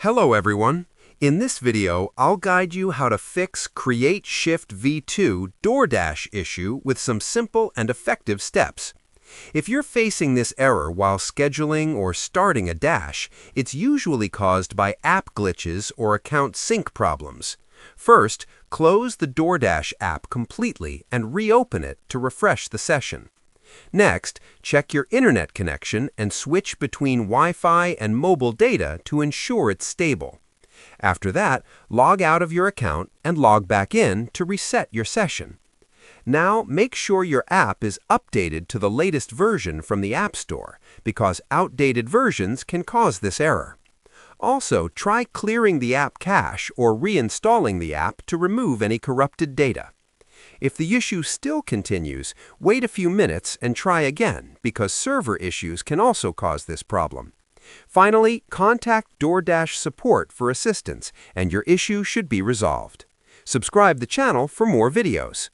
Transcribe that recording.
Hello everyone. In this video, I'll guide you how to fix CreateShiftV2 DoorDash issue with some simple and effective steps. If you're facing this error while scheduling or starting a dash, it's usually caused by app glitches or account sync problems. First, close the DoorDash app completely and reopen it to refresh the session. Next, check your internet connection and switch between Wi-Fi and mobile data to ensure it's stable. After that, log out of your account and log back in to reset your session. Now, make sure your app is updated to the latest version from the App Store, because outdated versions can cause this error. Also, try clearing the app cache or reinstalling the app to remove any corrupted data. If the issue still continues, wait a few minutes and try again, because server issues can also cause this problem. Finally, contact DoorDash support for assistance, and your issue should be resolved. Subscribe the channel for more videos.